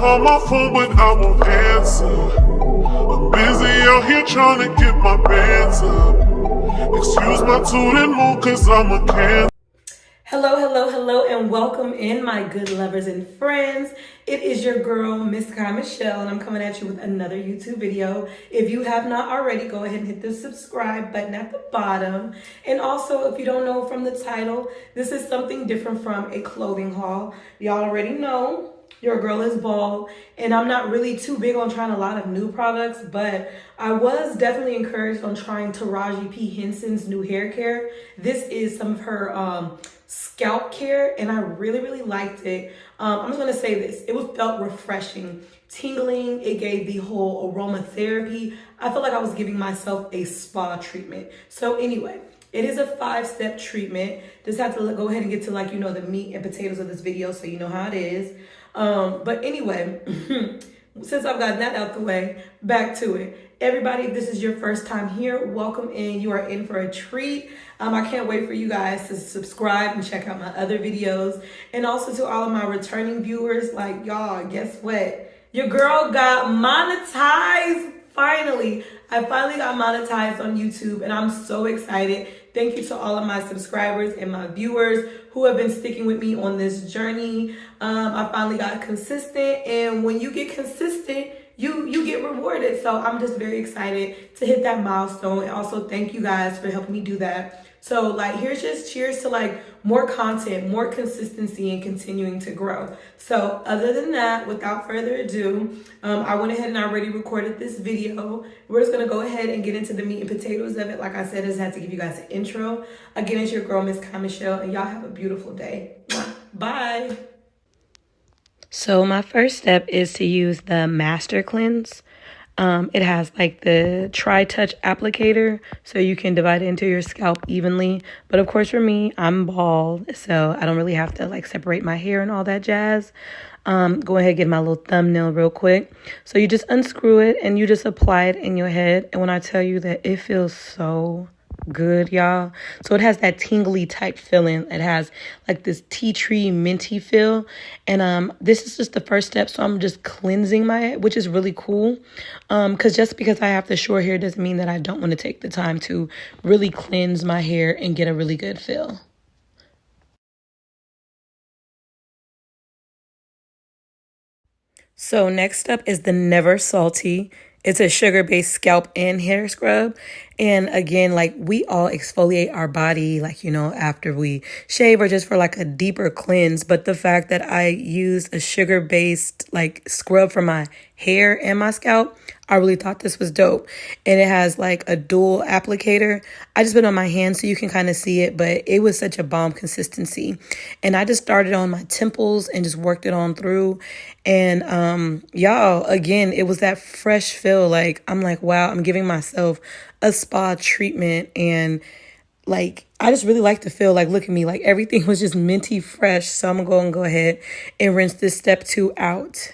call my phone, but I won't answer. I'm busy out here trying to get my bands up. Excuse my tune and mood, cause I'm a can. Hello, hello, hello, and welcome in, my good lovers and friends. It is your girl, MsKaiMichelle, and I'm coming at you with another YouTube video. If you have not already, go ahead and hit the subscribe button at the bottom. And also, if you don't know from the title, this is something different from a clothing haul. Y'all already know your girl is bald, and I'm not really too big on trying a lot of new products, but I was definitely encouraged on trying Taraji P Henson's new hair care. This is some of her scalp care, and I really liked it. I'm just gonna say this, it felt refreshing, tingling. It gave the whole aromatherapy. I felt like I was giving myself a spa treatment. So anyway, it is a 5-step treatment. Just have to go ahead and get to, like, you know, the meat and potatoes of this video so you know how it is. But anyway, since I've gotten that out the way, back to it. Everybody, if this is your first time here, welcome in. You are in for a treat. I can't wait for you guys to subscribe and check out my other videos. And also to all of my returning viewers, like, y'all, guess what? Your girl got monetized. Finally, I finally got monetized on YouTube, and I'm so excited. Thank you to all of my subscribers and my viewers who have been sticking with me on this journey. I finally got consistent, and when you get consistent, you get rewarded. So I'm just very excited to hit that milestone. And also thank you guys for helping me do that. So, like, here's just cheers to, like, more content, more consistency, and continuing to grow. So other than that, without further ado, I went ahead and I already recorded this video. We're just gonna go ahead and get into the meat and potatoes of it. Like I said, I just had to give you guys an intro. Again, it's your girl, MsKaiMichelle, and y'all have a beautiful day. Bye. So my first step is to use the Master Cleanse. It has like the tri-touch applicator, so you can divide it into your scalp evenly. But of course, for me, I'm bald, so I don't really have to like separate my hair and all that jazz. Go ahead and get my little thumbnail real quick. So you just unscrew it and you just apply it in your head. And when I tell you that it feels so good, y'all. So it has that tingly type feeling. It has like this tea tree minty feel, and this is just the first step. So I'm just cleansing my head, which is really cool, because just because I have the short hair doesn't mean that I don't want to take the time to really cleanse my hair and get a really good feel. So next up is the Never Salty. It's a sugar-based scalp and hair scrub. And again, like, we all exfoliate our body, like, you know, after we shave or just for like a deeper cleanse. But the fact that I used a sugar-based like scrub for my hair and my scalp, I really thought this was dope. And it has like a dual applicator. I just put it on my hand so you can kind of see it, but it was such a bomb consistency. And I just started on my temples and just worked it on through. And y'all, again, it was that fresh feel. Like, I'm like, wow, I'm giving myself a spa treatment. And like, I just really like to feel like, look at me, like everything was just minty fresh. So I'm gonna go ahead and rinse this step 2 out.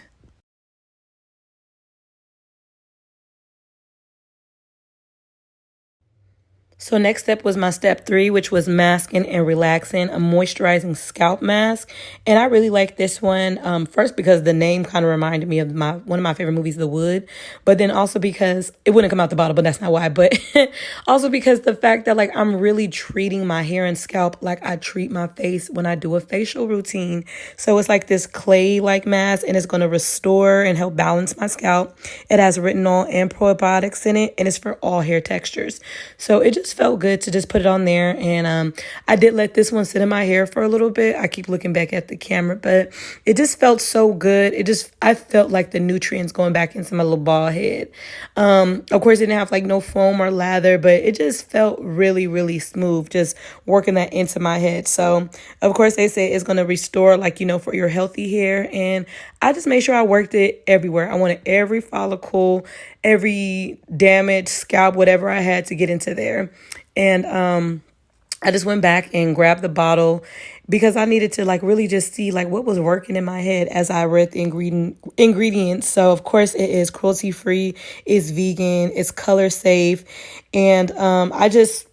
So next step was my step 3, which was Maskin and Relaxin, a moisturizing scalp mask. And I really like this one, first because the name kind of reminded me of one of my favorite movies, The Wood. But then also because it wouldn't come out the bottle, but that's not why. But also because the fact that, like, I'm really treating my hair and scalp like I treat my face when I do a facial routine. So it's like this clay-like mask, and it's going to restore and help balance my scalp. It has retinol and probiotics in it, and it's for all hair textures. So it just felt good to just put it on there. And I did let this one sit in my hair for a little bit. I keep looking back at the camera, but it just felt so good. I felt like the nutrients going back into my little bald head. Of course, it didn't have like no foam or lather, but it just felt really smooth, just working that into my head. So of course they say it's going to restore, like, you know, for your healthy hair. And I just made sure I worked it everywhere. I wanted every follicle, every damaged scalp, whatever I had to get into there. And I just went back and grabbed the bottle because I needed to like really just see like what was working in my head as I read the ingredients. So of course it is cruelty free, it's vegan, it's color safe. And I just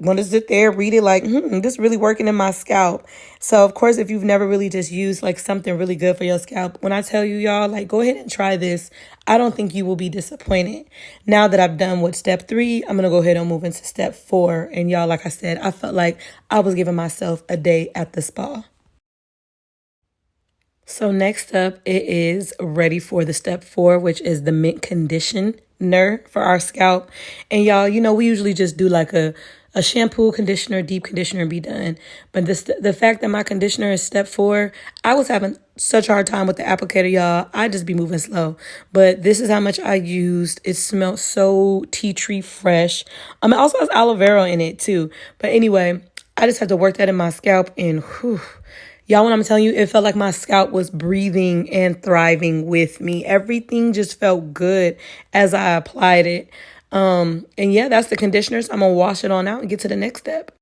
going to sit there, read it like, this really working in my scalp. So, of course, if you've never really just used like something really good for your scalp, when I tell you, y'all, like, go ahead and try this. I don't think you will be disappointed. Now that I've done with step 3, I'm going to go ahead and move into step 4. And y'all, like I said, I felt like I was giving myself a day at the spa. So next up, it is ready for the step 4, which is the mint conditioner for our scalp. And y'all, you know, we usually just do like a shampoo, conditioner, deep conditioner, and be done. But the fact that my conditioner is step 4, I was having such a hard time with the applicator, y'all. I just be moving slow. But this is how much I used. It smells so tea tree fresh. It also has aloe vera in it too. But anyway, I just had to work that in my scalp and whew. Y'all, when I'm telling you, it felt like my scalp was breathing and thriving with me. Everything just felt good as I applied it. And yeah, that's the conditioner. So I'm going to wash it on out and get to the next step.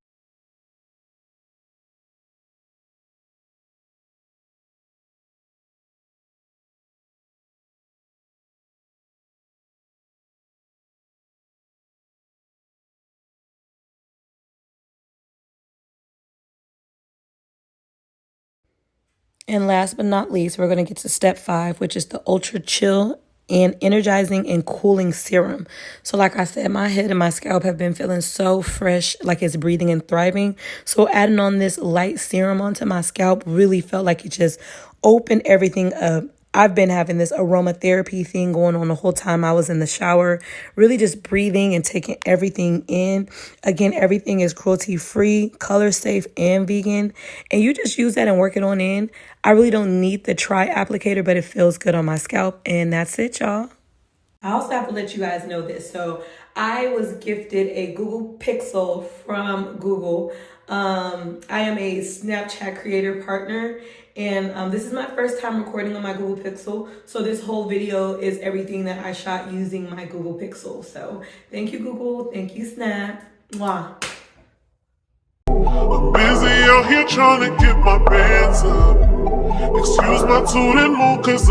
And last but not least, we're going to get to step 5, which is the ultra chill and energizing and cooling serum. So like I said, my head and my scalp have been feeling so fresh, like it's breathing and thriving. So adding on this light serum onto my scalp really felt like it just opened everything up. I've been having this aromatherapy thing going on the whole time I was in the shower, really just breathing and taking everything in. Again, everything is cruelty free, color safe, and vegan. And you just use that and work it on in. I really don't need the Tri applicator, but it feels good on my scalp. And that's it, y'all. I also have to let you guys know this. So I was gifted a Google Pixel from Google. I am a Snapchat creator partner, and this is my first time recording on my Google Pixel. So this whole video is everything that I shot using my Google Pixel. So thank you, Google. Thank you, Snap. Mwah. I'm busy out here trying to get my bands up. Excuse my tooting mood, cause